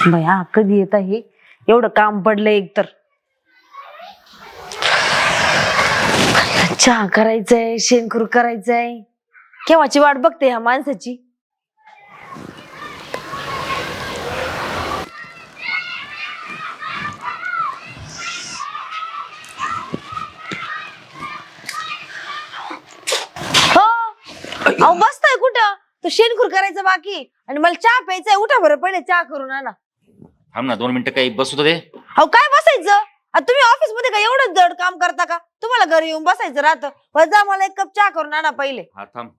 बया कधी येत आहे एवढं काम पडलंय एकतर. चहा करायचंय, शेणखूर करायचंय, केव्हाची वाट बघते ह्या माणसाची. अहो बसताय कुठं? तो शेणखूर करायचं बाकी आणि मला चहा प्यायचाय. उठा बरं, पहिले चहा करून आणा. थांब ना 2 मिनिटं, काही बसू दे. अहो काय बसायचं? तुम्ही ऑफिस मध्ये काय एवढं जड काम करता का? तुम्हाला घरी येऊन बसायचं राहतं. जा मला 1 कप चहा करून आणा पहिले. हा थांब,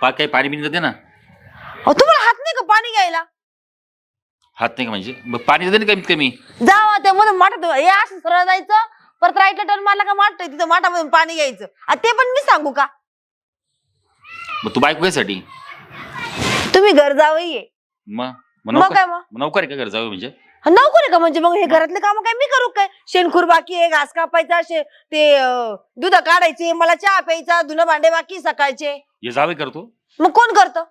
काही पाणी बिनी दे ना. अहो तुम्हाला हात नाही का पाणी घ्यायला? हात नाही का म्हणजे? मग पाणी दे ना कमीत कमी. जावा त्या मधून माठात हे असं सरळ जायचं, परत राईट टर्न मारला का माठ तिथं माठामधून पाणी घ्यायचं. ते पण मी सांगू का? मग तू बायको यासाठी? तुम्ही घर जावई आहे. मग काय मग? नौकर आहे का घर जावं म्हणजे? नोकरी का म्हणजे? मग हे घरातले काम काय मी करू काय? शेणखूर बाकी आहे, घास कापायचा, ते दूध काढायचे, मला चहा प्यायचा, धुणं भांडे बाकी सकाळचे. हे जावे करतो. मग कोण करतं?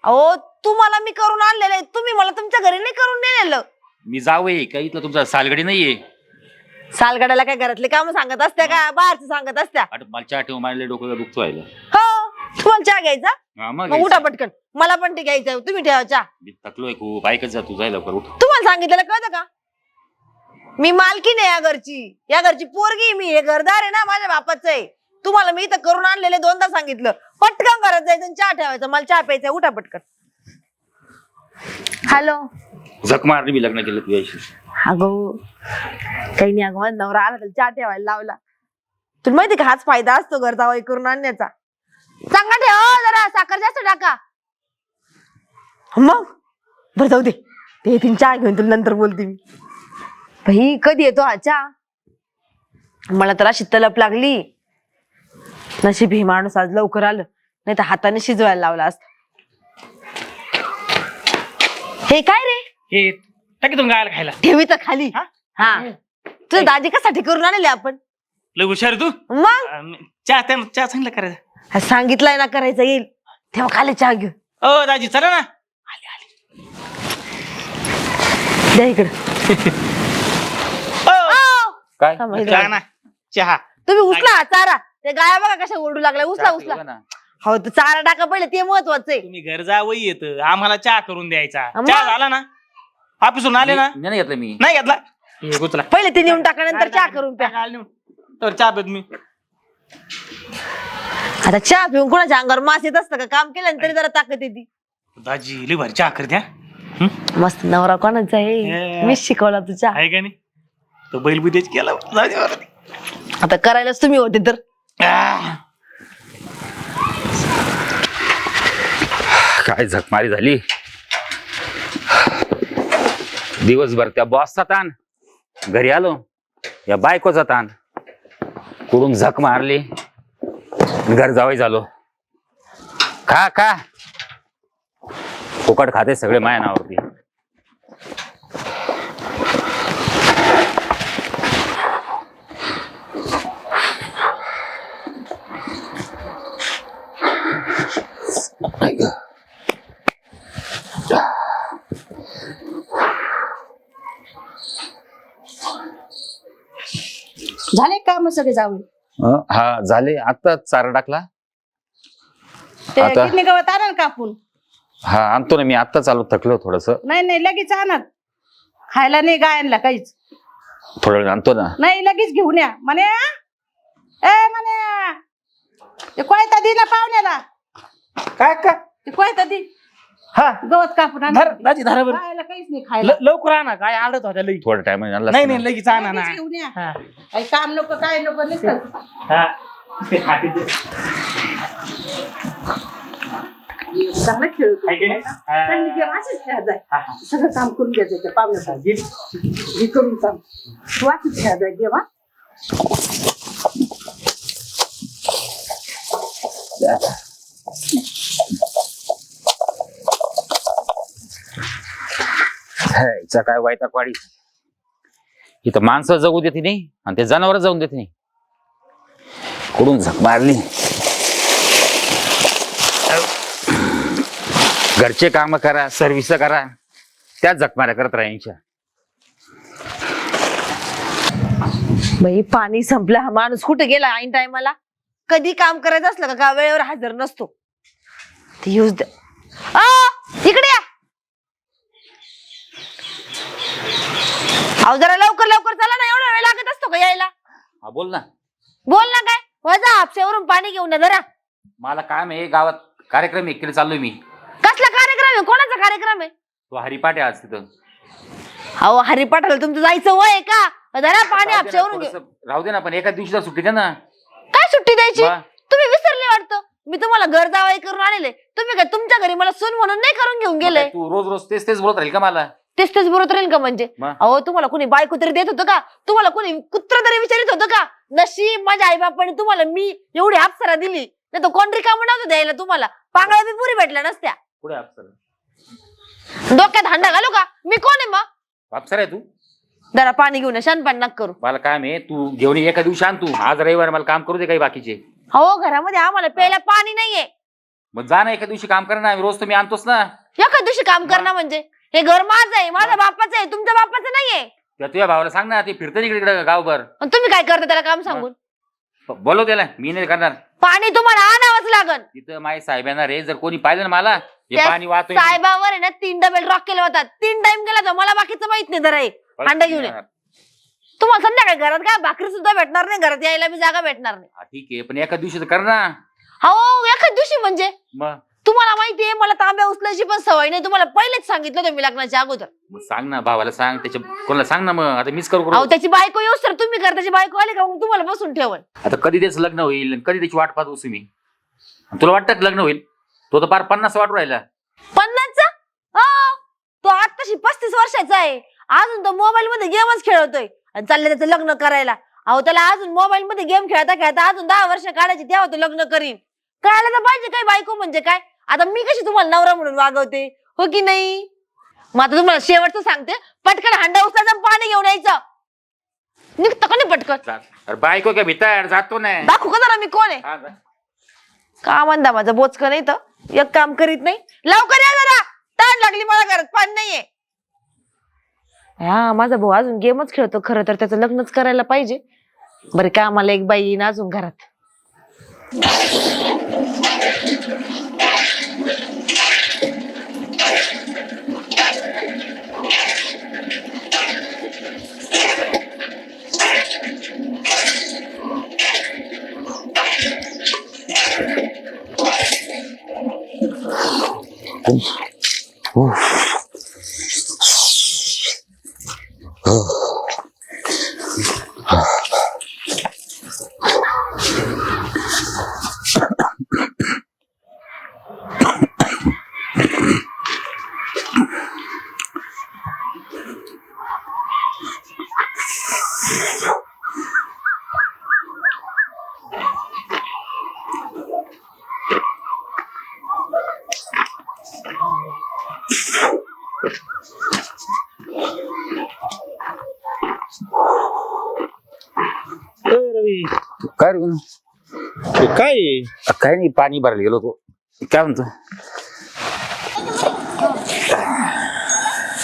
अहो तुम्हाला मी करून आणलेलं आहे, तुम्ही मला तुमच्या घरी नाही करून नेलेलं. मी जावई काही इथलं तुमचा सालगडी नाहीये. सालगडाला काय घरातले काम सांगत असत्या का बाहेरचे सांगत असत्या? मला चहा ठेवून मारले, डोकं दुखतो व्हायला. हो तुम्हाला चहा घ्यायचा? मग मग उठा पटकन, मला पण ते घ्यायचं. तुम्ही ठेवा चहा. मी थकलोय खूप, ऐकत जा तू, जायला लवकर उठ. तुम्हाला सांगितलेलं कळतं का? मी मालकीण आहे या घरची पोरगी. मी हे घरदार आहे ना, माझ्या बापाचं आहे. तुम्हाला मी इथं करून आणलेले 2दा सांगितलं. पटकन घरात जायचं आणि चहा ठेवायचा. मला चहा प्यायचा. उठा पटकन. हॅलो. झक मारली मी लग्न केलं तुझ्याशी. अगो काही नाही. अगं माझा नवरा आला तर चहा ठेवायला लावला. तुला माहिती का हाच फायदा असतो घर जावई करून आणण्याचा. चांगला ठेव जरा, साखर जास्त टाका. मग बरं जाऊ दे, ते येतील चहा घेऊन, तुला नंतर बोलते मी. भाई कधी येतो हा चहा? मला तर अशी तलप लागली. नशीब हे माणूस आज लवकर आलं, नाही तर हाताने शिजवायला लावला असता. हे काय रे? हे टाकी तुम्ही गायला खायला ठेवी तर खाली. हा तुझं दाजी कशासाठी करून आणले आपण? लय हुशार तू. मग चहा चांगला करायचा. सांगितलंय ना करायचं, येईल तेव्हा खाली चहा घेऊ. ओ दाजी चला ना. आले आले. द्या इकडं. काय चहा ना, चहा. तुम्ही उचला हा चारा. ते गाया बघा कशा ओरडू लागल्या. उचला उचला. हो तर चारा टाका पहिले, ते महत्वाचं आहे. तुम्ही घर जावई येत, आम्हाला चहा करून द्यायचा. मग? चहा झाला ना, ऑफिसून आले ना. नाही घेतलं मी. नाही घेतला. हे गुचला. पहिले ते नेऊन टाका, नंतर चहा करून प्या. तर चहा पेत मी. आता चहा पिऊन कोणाच्या अंगावर मास येत असतं का? काम केलं तरी जरा ताकद येते. दाजी लय भारी चहा करत्या. मस्त नवरा कोणाचा आहे? मीच शिकवला तू चहा. आहे का नाही? तो बैल बुद्धीच केला. आता करायलाच तुम्ही होते तर. काय झकमारी झाली दिवसभर. त्या बॉसचा ताण, घरी आलो या बायकोचा ताण, कुठून झक मारली, घर जावई झालो. खा फुकट खाते सगळे माया नावावरती. झाले काम सगळे जाऊन? हा झाले, आता चारा टाकला. ते आता- किडनी गवत आणा कापून. हा आणतो ना मी, आत्ताच आलो, थकलो थोडस. नाही लगेच आणा. खायला नाही गायांना काहीच. थोडं वेळ आणतो ना. नाही लगेच घेऊन या. म्हणे म्हणे ते कोयता दे ना पाहुण्याला. काय का? ते कोयता दे. हा गवत कापून आणा. दाजी धरा बरं. खायला काहीच नाही. खायला लवकर आणा, काय आडत होत्या लई. थोडा टाइम आणला. नाही लगेच आणा ना. लगेच घेऊन या. हा. काही काम नको काय नको नसतं. हा. ते खाते ते. चांगला खेळतो. आहे की नाही? हा. चांगली गेम असंच खेळत जाय. हा, हा. सगळं काम करून घ्यायचं त्या पाहुण्यासाठी. हे करून काम वाचत खेळत जाय गेम. ह्याचा काय वायताक वाडी. इथं माणसं जगू देते नाही आणि ते जनावर जाऊन देते नाही. कुठून झक मारली. घरचे काम करा, सर्व्हिस करा, त्याच जखमाऱ्या करत राहायच्या. बाई पाणी संपलं, हा माणूस कुठे गेला ऐन टायमाला? कधी काम करायचं असलं का वेळेवर हजर नसतो. ते यूज इकडे या. अहो जरा लवकर लवकर चला ना, एवढा वेळ लागत असतो का यायला? हा बोल ना. बोल ना काय, वजा हापशावरून पाणी घेऊन या जरा. मला काम आहे, गावात कार्यक्रम एकटीला चाललोय मी. कसला कार्यक्रम आहे? कोणाचा कार्यक्रम आहे? तो हरिपाठ आहे आज तिथं. अहो हरिपाठाला तुमचं जायचं वय आहे का? जरा पाणी हापशावरून घे. राहू दे ना, पण एका दिवशीला सुट्टी द्या ना. काय सुट्टी द्यायची? वा. तुम्ही विसरले वाटतं. मी तुम्हाला घर जावाई करून आणले, तुम्ही काय तुमच्या घरी मला सून म्हणून नाही करून घेऊन गेले? तू रोज रोज तेच तेच बोलत राहील का मला? तेच तेच बरोबर राहील का म्हणजे? मग? अहो तुम्हाला कोणी बायको तरी देत होतं का? तुम्हाला कोणी कुत्र तरी विचारित होतं का? नशीब माझ्या आई बापाने तुम्हाला मी एवढी अप्सरा दिली, नाही तर कोण रिकामं नव्हतं द्यायला तुम्हाला. पांगळ्या बी पुरी भेटल्या नसत्या. पुढे अप्सर. डोक्यात हांडा घालू का? मी कोण आहे मग? अप्सर आहे तू? जरा पाणी घेऊन शानपान नक करू. मला काम आहे, तू घेऊन ये एका दिवशी आण. तू आज रविवार, मला काम करू दे काही बाकीचे. हो घरामध्ये आम्हाला प्यायला पाणी नाहीये. मग जा ना, एका दिवशी काम कर ना. रोज तुम्ही आणतोस ना. एका दिवशी काम करणं म्हणजे? हे घर माझं आहे, माझ्या बापाचं आहे, तुमच्या बापाचं नाहीये. त्या तुझ्या भावाला सांग ना, ते फिरतं इकडे गावभर. आणि तुम्ही काय करता त्याला काम सांगून? बोलव त्याला, मी नाही करणार. पाणी तुम्हाला आणावंच लागल. तिथं माझे साहेब येणार आहे, जर कोणी पाहिलं ना मला हे त्या पाणी वाहतोय. साहेबावर आहे ना 3 डबे ड्रॉप केले होता. 3 टाइम गेला तर मला बाकीचं माहित नाही. जरा हे हांडा घेऊन ये. तुम्हाला संध्याकाळी घरात काय भाकरी सुद्धा भेटणार नाही, घरात यायला बी जागा भेटणार नाही. ठीक आहे, पण एका दिवशी तर कर ना. हो एखाद दिवशी म्हणजे? मग तुम्हाला माहितीये मला तांब्या उचलायची पण सवय नाही. तुम्हाला पहिलेच सांगितलं होतं मी लग्नाच्या अगोदर. सांग ना, भावाला सांग, त्याच्या कोणाला सांग ना. मग आता मीच करू. अहो त्याची बायको येऊस तर तुम्ही कर, त्याची बायको आली का मग तुम्हाला बसून ठेवल. आता कधी त्याचं लग्न होईल, कधी त्याची वाट पाहत बसू मी. तुला वाटतं का लग्न होईल? तो तर पार 50 वाट राहिला. 50चा? तो आताशी 35 वर्षाचा आहे. अजून तो मोबाईल मध्ये गेमच खेळतोय आणि चाललंय त्याचं लग्न करायला. अहो त्याला अजून मोबाईल मध्ये गेम खेळता खेळता अजून 10 वर्ष काढायची, तेव्हा तो लग्न करीन. कळायला तर पाहिजे काय बायको म्हणजे काय. आता मी कशी तुम्हाला नवरा म्हणून वागवते, हो की नाही? मग आता तुम्हाला शेवटचं सांगते, पटकन हांडा उचलायचं, पाणी घेऊन यायचं. निघतं का नाही पटकन? अरे बायको काय भीतर जातो ना. दाखवू का जरा मी कोण आहे? का म्हणता माझं बोचकं नाही तर एक काम करीत नाही. लवकर या जरा, ताण लागली मला, घरात पाणी नाहीये. हा माझा भाऊ अजून गेमच खेळतो. खरं तर त्याचं लग्नच करायला पाहिजे. बरं का आम्हाला एक बाई येईन अजून घरात. रवी काय रे? काय आहे? काय नाही, पाणी भरायला गेलो होतो. काय म्हणतो?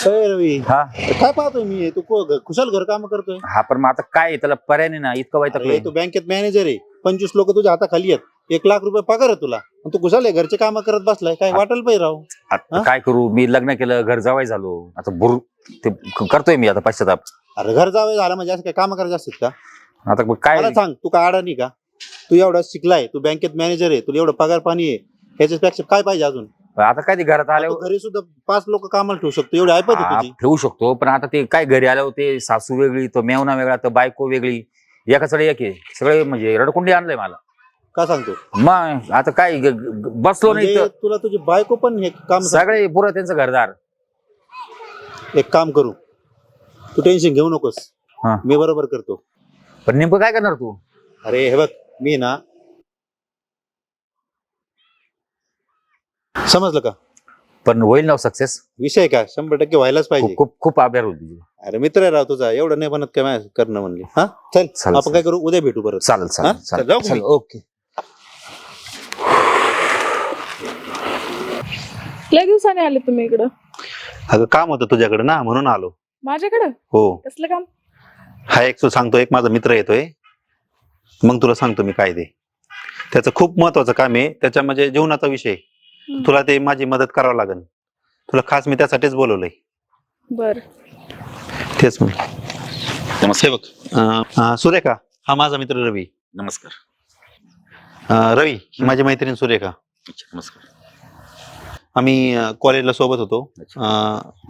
रवी हा काय पाहतोय मी? तू कुशल घर काम करतोय. हा, पण मग आता काय आहे, त्याला पर्याय नाही ना. इतकं वाईट अरे, तू बँकेत मॅनेजर आहे. 25 लोक तुझ्या हाताखाली आहेत. 1 लाख रुपये पगार आहे तुला. आणि तू कुशल आहे, घरचे काम करत बसलाय. काय वाटेल पाहिजे राव. आता काय करू? मी लग्न केलं, घर जावाय झालो. आता बुर ते करतोय मी आता पश्चाताप. अरे घर जावे झाला म्हणजे असं काय काम करायचे असतात का? आता मग काय? मला सांग, तू काय अडाणी का? तू एवढा शिकलाय, तू बँकेत मॅनेजर आहे, तुला एवढं पगार पाणी आहे, ह्याच्यापेक्षा काय पाहिजे अजून? आता काय ते घरात आले तू घरी सुद्धा 5 लोक कामाला ठेवू शकतो, एवढी ऐपत आहे तुझी. ठेवू शकतो, पण आता ते काय घरी आलं होते, सासू वेगळी, तो मेवना वेगळा, तर बायको वेगळी, एका चढ एक आहे. सगळे म्हणजे रडकुंडी आणलंय मला. का सांगतो? मग आता काय बसलो नाही म्हणजे तर तुला तुझी बायको पण हे काम सगळे पुरं त्यांचं घरदार. एक काम करू, तू टेन्शन घेऊ नकोस, हा. मी बरोबर करतो. पण नेमकं काय करणार तू? अरे हे बघ, मी ना, समजलं का? पण होईल ना सक्सेस? विषय का 100% व्हायलाच पाहिजे. खूप खूप आभार होईल तुझे. अरे मित्र आहे राव तुझा, एवढं नाही बनत काय करणं म्हणले. हा चल, चालेल, आपण काय करू, उद्या भेटू परत. चालेल हा? चालेल चल, जाऊ का चालेल मी? ओके. लय दिवसाने आले तुम्ही इकडं? अगं काम होतं तुझ्याकडे ना म्हणून आलो. माझ्याकडं हो. कसलं काम? हा एक तू सांगतो, एक माझा मित्र येतोय, मग तुला सांगतो मी काय ते. त्याचं खूप महत्वाचं काम आहे, त्याच्या म्हणजे जीवनाचा विषय. तुला ते माझी मदत करावं लागेल. तुला खास मी त्यासाठीच बोलवलंय. बर. तेच मग. नमस्कार. हे बघ, सुरेखा हा माझा मित्र रवी. नमस्कार. रवी ही माझी मैत्रीण सुरेखा. अच्छा, नमस्कार. आम्ही कॉलेजला सोबत होतो.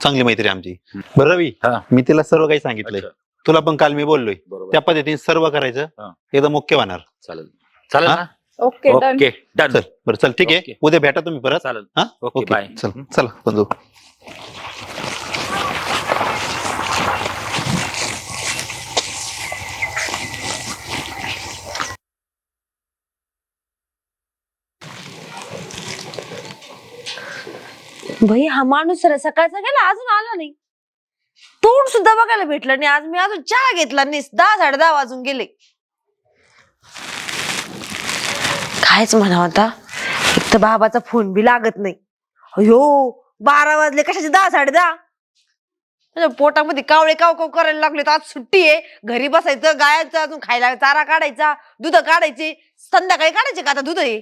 चांगली मैत्री आमची. बरं रवी, हा. मी तिला सर्व काही सांगितलंय. अच्छा. तुला पण काल मी बोललोय बरोबर. त्या पद्धतीने सर्व करायचं. हा. एकदम मुख्य होणार. चालेल चालेल हा? ना. Okay done. Okay done. चल बरं, चल ठीक आहे. ओके. उद्या भेटा तुम्ही परत. चालेल. हा ओके, बाय. चल चला बंधू. भाई हा माणूस सकाळचा गेला अजून आला नाही. तोंड सुद्धा बघायला भेटलं नाही. आज मी अजून चहा घेतला नाही. 10:30 वाजून गेले. कायच म्हणावं आता. एक तर बाबाचा फोन बी लागत नाही. अयो 12 वाजले कशाचे 10:30. माझ्या पोटामध्ये कावळे काव काव करायला लागले. आज सुट्टी आहे. घरी बसायचं, गायांचं अजून खायला चारा काढायचा, दूध काढायचे. संध्याकाळी काढायचे का आता दूध आहे.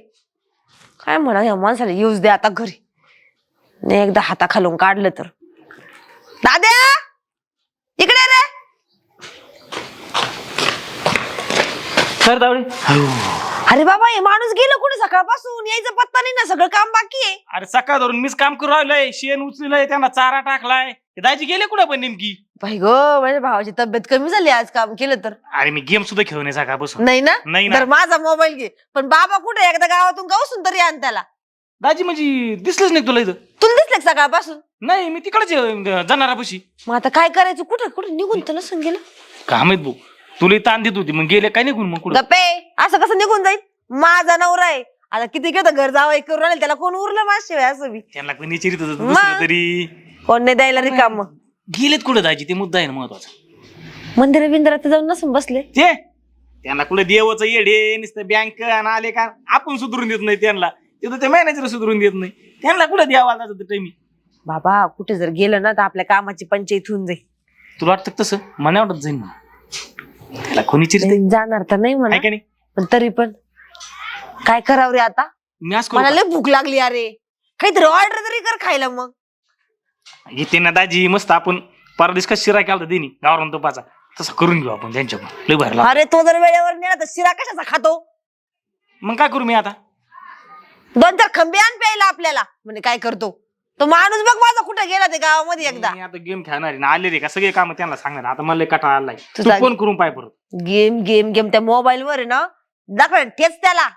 काय म्हणा या माणसाला येऊच दे आता घरी. नाही एकदा हाताखालून काढलं तर. दाद्या इकडे रे. सर दावडे. अरे बाबा हे माणूस गेलं कुठे सकाळपासून. यायचं पत्ता नाही ना. सगळं काम बाकी आहे. अरे सकाळ धरून मीच काम करू राहिलोय. शेण उचललंय, त्यांना चारा टाकलाय. हे दाजी गेले कुठे पण नेमकी? भाई गो माझ्या भावाची तब्येत कमी झाली आज काम केलं तर. अरे मी गेम सुद्धा खेळू नये सकाळपासून. नाही ना. नाही ना. तर माझा मोबाईल घे. पण बाबा कुठे एकदा गावातून गावसून तरी आण त्याला. दाजी म्हणजे दिसलंच नाही तुला इथं? तुला दिसलं का सकाळपासून? नाही मी तिकडेच जाणारापाशी. मग आता काय करायचं. कुठं कुठं निघून तर नसून गेलं. काय माहित भाऊ, तुला ताण देत होती मग गेले काय निघून मग कुठं? गप्पे असं कसं निघून जाईल. माझा नवरा आहे. आता किती घेतं घर जावं करून राहिले. त्याला कोण उरलं माझ्याशिवाय असं बी. त्यांना पण विचारित होतं मग? दुसरं तरी. कोण नाही द्यायला रिकाम. गेलेत कुठं दाजी? ते मुद्दा आहे ना महत्वाचा. मंदिर बिंदिरात जाऊन नसून बसले. ते त्यांना कुठं देवाचं येडे नुसतं बँक आले का आपण सुधरून देत नाही त्यांना. तिथं ते मॅनेजर सुधरून देत नाही. त्यांना कुठं द्यावा लागतं टाइमी. बाबा कुठे जर गेलं ना तर आपल्या कामाची पंचायत होऊन जाईल. तुला वाटतं तसं? मला वाटत जाईल म्हणून. त्याला कोणी चिरते जाणार तर नाही म्हणा. आहे का नाही? पण तरी पण काय करावं रे आता. मी आज मला लय भूक लागली अरे. काहीतरी ऑर्डर तरी कर खायला. मग येते ना दाजी मस्त. आपण परदेश का शिरा केला देणी गावरान तुपाचा, तसं करून घेऊ आपण त्यांच्याकडून. लय भरला. अरे तो जर वेळेवर नेला तर शिरा कशाचा खातो. मग काय करू मी आता? 2-4 खंबे आण प्यायला आपल्याला. म्हणजे काय करतो तो माणूस. बघ माझा कुठे गेला ते गावामध्ये एकदा. मी आता गेम खेळणार आहे ना. आले रे का सगळे काम त्यांना सांगणार. आता मला कटाळा आलाय. तू तुझा- फोन करून पाय परत. गेम गेम गेम त्या मोबाईल वर आहे ना. दाखव तेच त्याला.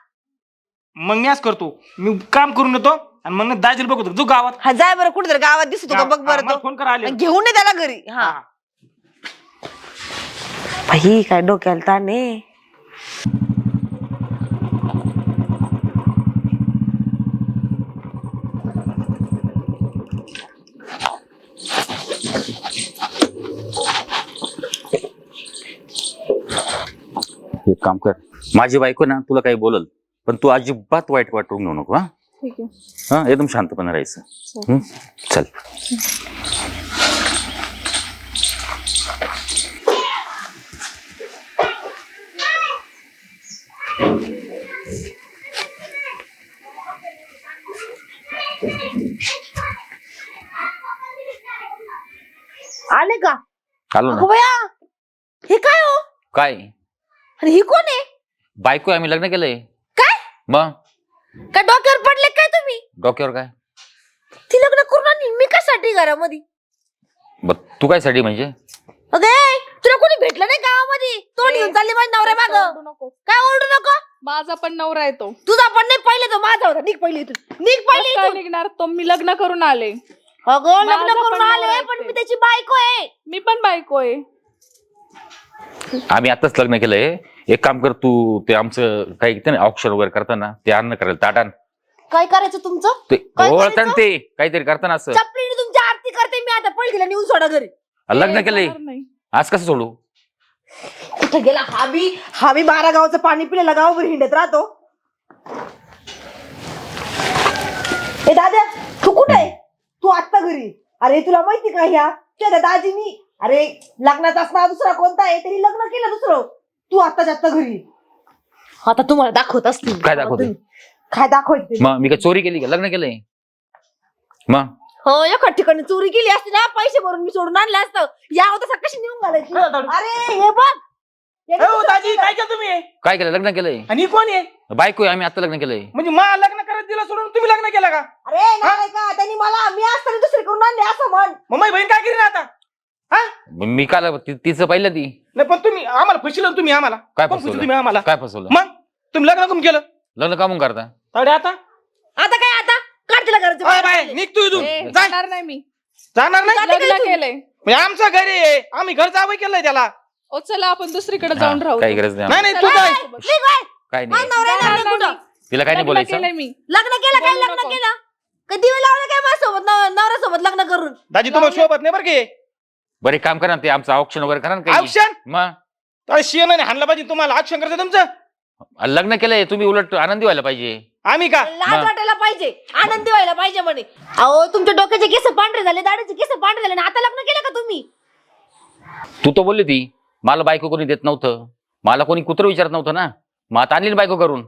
मग मी आज करतो. मी काम करून येतो आणि मग दाजीला बघतो जो गावात. हा जाय बरं कुठे तर गावात दिसतो का बघ बरं तो. फोन करा आले. आणि घेऊन ये त्याला घरी. हा हा. भाई काय डोक्याला ताण आहे. एक काम कर, माझी बायको ना तुला काही बोलल पण तू अजिबात वाईट वाटून घेऊ नको. हा ठीक आहे. हा एकदम शांतपणे राहायचं. चल. आले का. आलो अगो ना. बया हे काय हो. काय आणि ही कोण आहे. बायको आहे, आम्ही लग्न केलंय. काय मग काय डोक्यावर पडले काय तुम्ही. डोक्यावर काय? ती लग्न करून आणि मी कशासाठी घरामध्ये. बर तू काय साठी म्हणजे? अगे तुला कोणी भेटलं नाही गावामध्ये. तोंड घेऊन चालली माझ्या नवऱ्या माग. ओरडू नको. काय ओरडू नको. माझा पण नवरा आहे तो. तुझा पण नाही. पहिले तो माझा होता. निघ पहिले इथून. निघ पहिले काय इथून. निघणार तो? मी लग्न करून आले. अगं लग्न माझा करून पण नवरा आले आहे पण ते. मी त्याची बायको आहे. मी पण बायको आहे. आम्ही आताच लग्न केलंय. एक काम कर तू, ते आमचं काही ऑप्शन वगैरे करताना ते अन्न करायला ताटान काय करायचं तुमचं. ते काय ओळखताना करायचं? ते काहीतरी करताना असं. चपलीने तुमची आरती करते मी आता. पळ गेला नेऊन सोडा घरी. लग्न ए, केलंय जाणार नाही. आज कसं सोडू? कुठे गेला हा बी 12 गावचं पाणी पिलेला गावभर हिंडत राहतो. ए दादा तू कुठे आहे. तू आत्ता घरी. अरे तुला माहिती का ह्या त्या दाजीनी अरे लग्नाचा असणार दुसरा कोणता आहे तरी लग्न केलं दुसरं. तू आत्ताच्या आत्ता घरी ये. आता तुम्हाला दाखवत असतील. काय दाखवते? काय दाखवते? मग मी काय चोरी केली का? लग्न केलंय. मग हो एका ठिकाणी चोरी केली असती ना पैसे भरून मी सोडून आणलं असतं. या होता कशी नेऊन घालायची. अरे हे बघ दाजी काय केलं तुम्ही काय केलं? लग्न केलंय. आणि कोण आहे बायको आहे, आम्ही आता लग्न केलंय. म्हणजे मला लग्न करत दिलं सोडून तुम्ही लग्न केलं का? अरे नाही का त्यांनी मला मी असताना दुसरी करून आणले असं म्हण. मग माझी बहीण काय करीन आता? मग मी काल तिचं पहिलं ती नाही पण तुम्ही आम्हाला फसलं. तुम्ही आम्हाला काय कोण फसलं फसवलं? तुम्ही आम्हाला? काय फसवलं? मग तुम्ही लग्न करून केलं लग्न का म्हणून करता? तावडे आता आता काय आता काढ तिला घराच्या बाय बाहेर. निघ तू इथून. ए, जाय. जाणार नाही मी. जाणार नाही लग्न केलंय. म्हणजे आमचं घरी आहे आम्ही घर जावं केलंय त्याला. ओ चला आपण दुसरीकडे जाऊन राहू. काही गरज नाही नाही आम्हाला. नाही तू चला, जाय. सोबत. निघ बाय. काय माझा नाही. नवरा जाणार नाही नाही कुठं. मी. तिला काय नाही लग्न बोलायचं. केलंय मी. लग्न केलं काय? बोलू लग्न नको. केलं का दिवे लावले काय माझ्यासोबत नवऱ्यासोबत लग्न करून. दाजी तुम्हाला शोभत नाही बरं की बरे काम करा ना, ते आमचं ऑप्शन वगैरे करा ना काही. ऑप्शन मग शियनाने हाणलं पाहिजे तुम्हाला. ऑप्शन करायचं तुमचं. लग्न केलंय तुम्ही, उलट आनंदी व्हायला पाहिजे. आम्ही का लाज मग. वाटायला पाहिजे आनंदी व्हायला पाहिजे म्हणे. अहो तुमच्या डोक्याचे केस पांढरे झाले दाढीचे केस पांढरे झाले आणि आता लग्न केलं का तुम्ही. तू तर बोलली ती मला बायको कोणी देत नव्हतं, मला कोणी कुत्र विचारत नव्हतं ना, मग आता आणली ना बायको करून.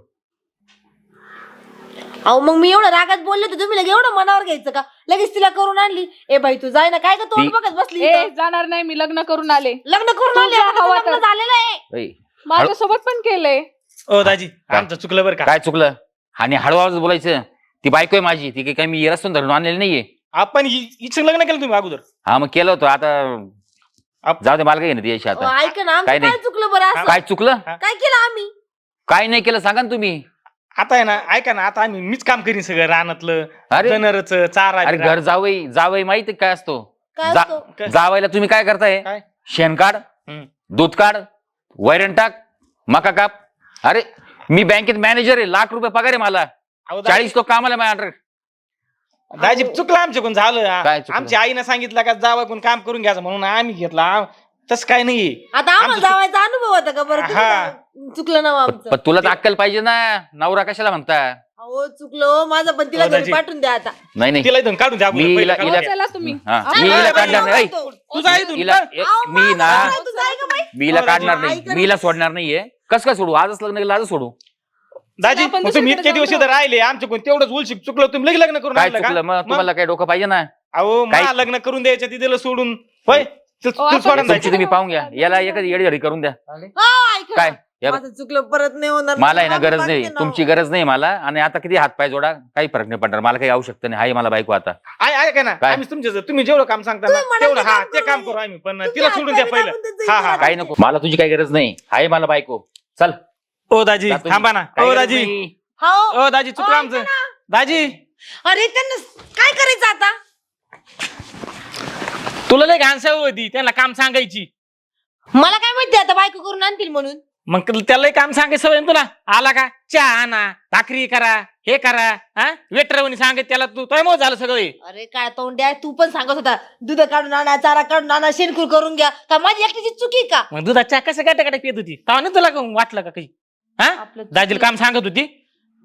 अहो मग मी एवढं रागात बोलले होते तुम्ही लगे एवढं मनावर घ्यायचं का? लगेच तिला करून आणली. ए बाई तू जाय ना काय का तोंड ती- बघत बसली ए इथं? जाणार नाही मी. लग्न करून आले. लग्न करून आणली तुझ्या आता तुझं हवा लग्न तर. झालेलं आहे. ऐ, माझ्यासोबत पण केलंय. ओ दाजी आमचं चुकलं बरं का. काय चुकलं? आणि हळूहळू बोलायचं. ती बायको आहे माझी, ती काही मी रस्तून धरून आणलेली नाहीये. आपण इच्छित लग्न केलं तुम्ही अगोदर. हा मग केलं होतं. आता जाऊ दे, मला काय घेणं यायची अहो, आता. ऐका ना आमचं काय काय नाही. चुकलं बरं असं? काय चुकलं? काय केलं आम्ही? काय नाही केलं सांगा ना तुम्ही. आता आहे ना ऐका ना आता आम्ही मीच काम करीन सगळं रानातलं अरे जनरच चारा अरे बिरा. घर जावई माहिती काय असतो? काय जा- असतो? जावायला तुम्ही काय करताय? काय? शेण काढ, हम्म. दूध काढ, वैरण टाक, मका काप. अरे मी बँकेत मॅनेजर आहे, ₹1,00,000 पगार आहे मला. अहो, दाजी- 40 लोक कामाला माझ्या under. दाजी चुकलं आमच्याकडून झालं काय चुकलं? आमच्या आईनं सांगितलं का जावं कोण काम करून घ्यायचं म्हणून आम्ही घेतला. तसं काय नाहीये. आता आम्हाला आमचं- जावायचा अनुभव होता का बरं? तुम्ही हा. चुकलं ना आमचं. पण तुला तर अक्कल पाहिजे ना, नवरा कशाला म्हणता? अहो चुकलो माझं पण तिला हो, घरी दाजी. पाठवून द्या आता. नाही नाही, तिला इथून काढून द्या मी अगोदर, हिला- पहिलं हिला- काढून चला तुम्ही. हा, आपण मी हिला नाही, काढणार नाही. नवरा द्या. तू जा इथून. हिला अहो, मी ना माझा तू जाय का बाई? मी हिला हो, काढणार दाजी, नाही, ऐका ना. मी हिला सोडणार नाहीये. कसं काय सोडू? आजच लग्न केलं, आजच सोडू. दाजी आपण मग तुम्ही दुसरीकडे इतके दिवस जाऊन इथं राहिले आमच्याकडून तेवढंच उलशिक चुकलं तुम्ही लगेच लग्न करून काय आणलं का? चुकलं? मग तुम्हाला काय डोकं पाहिजे ना? अहो काय- मला लग्न करून द्यायचं तिथेला सोडून होय तू आपण सोडा तुमची तुमची तुम्ही पाहून घ्या. याला एकच येडी करून द्या. हो, ऐका काय? ना. या- माझं चुकलं परत नाही होणार. मला आहे ना आम्ही गरज नाही, बाकी तुमची गरज नाही मला. आणि आता किती हातपाय जोडा, काही फरक नाही पडणार. मला काही आवश्यकता नाही. आहे मला बायको आता. ऐका ना काय? आम्ही तुमच्या तुम्ही जेवढं काम सांगता ना तुम्ही म्हणाल तेवढं ते हा काम ते करू काम आम्ही. करू आम्ही पण तुम्ही तिला सोडून द्या हात पहिलं. पाय दाबून हा देता हा काही नको, मला तुझी काही गरज नाही. आहे मला बायको. चल ओ दाजी जातो मी. थांबा ना. काही ओ गरज दाजी नाही. हो. ओ दाजी चुकलं हो, आमचं ऐका ना. दाजी अरे त्यांना काय करायचं आता? तुला नाही घाण सवय होती त्यांना काम सांगायची. मला काय माहिती आता बायको करून आणतील म्हणून. मग त्याला काम सांगायची सवय ना तुला. आला का चहा आणा भाकरी करा हे करा हा वेटरवणी सांगत त्याला तू तो झालं सगळं हे. अरे काय तोंड्या तू पण सांगत होता दूध काढून आणा चारा काढून आणा शेणकूर करून घ्या का माझी एकटीची चुकी का? मग दुधात चहा कसं गाट्या पित होती तेव्हा नाही तुला वाटलं का काही हा आपलं दाजीला काम सांगत होती.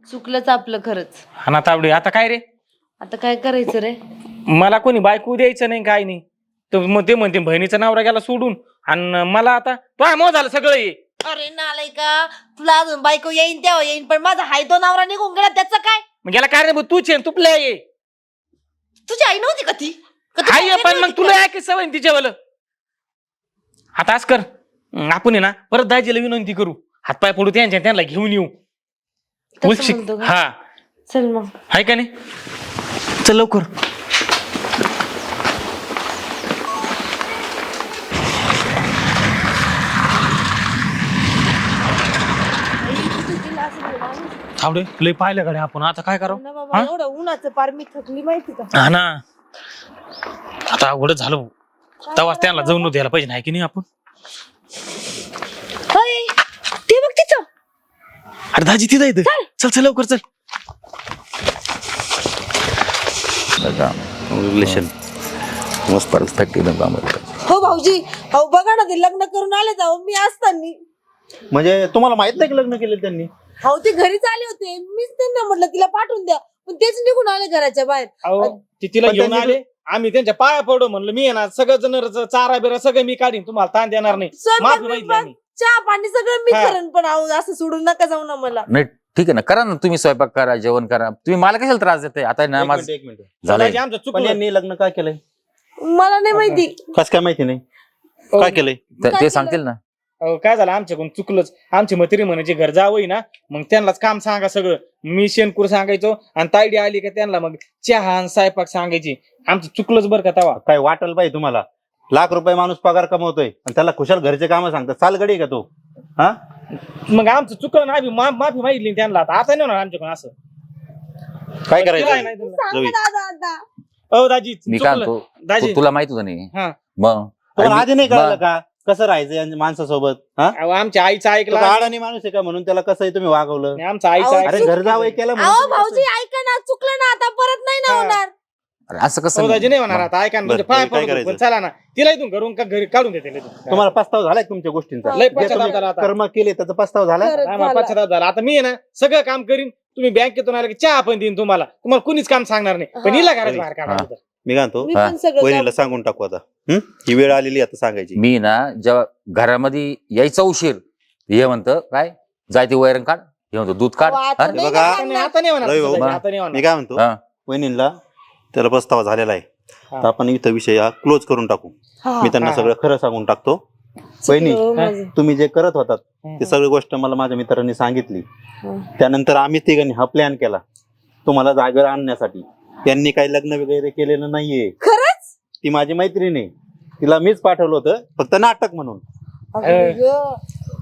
चुकलंच आपलं खरंच. हा तावडे आता काय रे आता काय करायचं रे? मला कोणी बायको द्यायचं नाही काय नाही तर मग ते म्हणते बहिणीचा नवरा गेला सोडून आणि मला आता तो मो झालं सगळं हे. अरे नालाय का तुला अजून बायको येईन तेव्हा येईन पण माझा हाय तो नवरा निघून गेला त्याचं काय? मग याला काय रे तूच आहे तुपल्या ये तुझी आई नव्हती का ती? का तू हाय नव्हती पण मग का? तुला आहे की सवय तिच्यावालं. आता आज कर आपण आहे ना परत दाजीला विनंती करू हातपाय पडू त्यांना घेऊन येऊ. तसं उलशिक म्हणतो का? हा चल मग. हाय का नाही चल लवकर. थांबडे लय पाहिलं गाडी आपण आता काय करावं ना बाबा, हा? एवढं उन्हाचं पार मी थकली माहिती का? हा ना आता अवघडच झालं तेव्हाच त्यांना जाऊन द्यायला पाहिजे नाही की नाही आपण. अय, ते बघ तिचं. अरे दाजी तिथं येतं चल चल लवकर चल. रिलेशन मस्त परफेक्ट एकदम काम करतं. हो भाऊजी अहो बघा ना ते लग्न करून आले जाऊ मी असताना. म्हणजे तुम्हाला माहित नाही की लग्न केलं त्यांनी? अहो ते घरीच आले होते मीच त्यांना म्हटलं तिला पाठवून द्या पण तेच निघून आले घराच्या बाहेर. अहो ते तिला पण घेऊन त्यांनी- आले आम्ही त्यांच्या पाया पडू म्हणलं मी आहे ना सगळं जण चारा बिरा सगळं मी काढीन तुम्हाला ताण देणार नाही माफी माहिती आम्ही चहा पाणी सगळं मी हा. करेन पण अहो, असं सोडून नका जाऊ ना मला. नाही ठीक आहे ना, करा ना तुम्ही, स्वयंपाक करा, जेवण करा. तुम्ही मला कशाला त्रास देते आता ना? माझं एक मिनिट झालंय. दाजी, आमचं पण चुकलं यांनी लग्न काय केलंय? मला नाही माहिती. कस काय माहिती नाही काय केलंय? ते सांगतील ना. अहो, काय झालं आमच्याकडून चुकलंच. आमची म्हातारी म्हणायची घर जावई ना मग त्यांनाच काम सांगा सगळं. मी शेणकूर सांगायचो आणि तायडी आली का त्यांना मग चहा आणि स्वयंपाक सांगायची. आमचं चुकलंच बरं का तवा. काय वाटल पाहिजे तुम्हाला? ₹1,00,000 माणूस पगार कमवतोय आणि त्याला खुशाल घरचे काम सांगतात. चाल गडी का तो? हा मग आमचं चुकलं ना आम्ही माफी मागितली त्यांना. आता नाही होणार आमच्याकडून असं. काय केलंय करायचं? नाही तुम्ही. सांगा रवी. दादा आता. अहो दाजी मी काय चुकलं. म्हणतो, दाजी तुला माहित होतं नाही हा. मग तुम्हाला आधी नाही मग- कळलं का कसं राहायचं या माणसासोबत? हा अहो, आमच्या आईचं तो ऐकलं का अडाणी माणूस आहे का म्हणून त्याला कसं तुम्ही वागवलं? आणि आमचं आईचं अहो, अरे ऐकलं. घर जावं केलं म्हणून अहो तुम्ही भाऊजी कसं- ऐका ना, चुकलं ना आता परत नाही ना हा. होणार. अरे असं कसं अहो, दाजी नाही होणार आता ऐका ना, बरं, म्हणजे पाया काय पडतो करायचं? पण चला ना तिला इथून घरून का घरी काढून देते तुम्हाला पस्ताव झालाय तुमच्या गोष्टींचा? लय जे पश्चाताप तुम्ही झाला आता. कर्म केले त्याचा पस्ताव झाला? खरंच आम्हाला झालं. पश्चाताप झाला. आता मी आहे ना सगळं काम करीन. तुम्ही बँकेतून आले की चहा पण देईन तुम्हाला. तुम्हाला कुणीच काम सांगणार नाही. पण हा. हिला घरात बाहेर काढा. मी काय म्हणतो मी हा. पण सगळं वहिनीला सांगून टाकू आता. ही वेळ आलेली आता सांगायची. मी ना जेव्हा घरामध्ये यायचा उशीर, हे म्हणतं काय जाय ते वैरण काढ, हे म्हणतो दूध काढ. अहो, आता अरे नाही बघा. ना आता नाही सांगणार. आता नाही होणार रवी तसं भाऊ, दाजी, आता नाही मी होणार. काय म्हणतो हा. वहिनीला त्याला पस्तावा झालेला आहे. हा. तर आपण इथं विषय हा क्लोज करून टाकू. हा. मी त्यांना हा. सगळं खरं सांगून टाकतो. वहिनी चुकलं माझं. तुम्ही जे करत होतात हम्म. ते सगळी गोष्ट मला माझ्या मित्रांनी सांगितली. हा. त्यानंतर आम्ही तिघांनी हा प्लॅन केला तुम्हाला जागेवर आणण्यासाठी. त्यांनी काही लग्न वगैरे केलेलं नाहीये. खरंच? ती माझी मैत्रीण आहे. तिला मीच पाठवलं होतं फक्त नाटक म्हणून. अगं गं.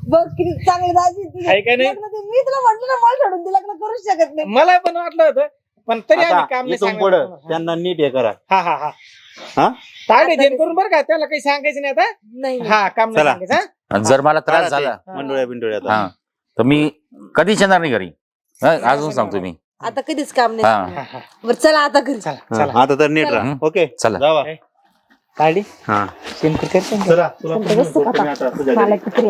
बघ किती चांगलं दाजी तुझं. आहे का नाही? लग्न ते- मी तुला म्हटलं ना मला सोडून ते लग्न करूच शकत नाही. मला पण वाटलं होतं पण तरी आम्ही आता काम नाही इथून पुढं सांगणार. त्यांना नीट हे करा. हा हा हा हा ताडे देण करून बरं का त्याला काही सांगायचं नाही आता. नाही नाही. हा काम नाही चला. सांगायचं हा? आणि जर मला त्रास काढा ते झाला मंडोळ्या बिंडोळ्या आता. हा तर मी कधीच येणार नाही घरी. हा, अजून सांगतो मी. आता कधीच काम नाही. हा हा, हा. बरं चला आता घरी. चला हा, चला आता तर नीट राहा. हम्म. ओके चला. जावा. ताडी हा शेणकूर करते ना. चला तुला शांत बसतो का आता? तुम्ही आता तुझ्या मला घरी. किती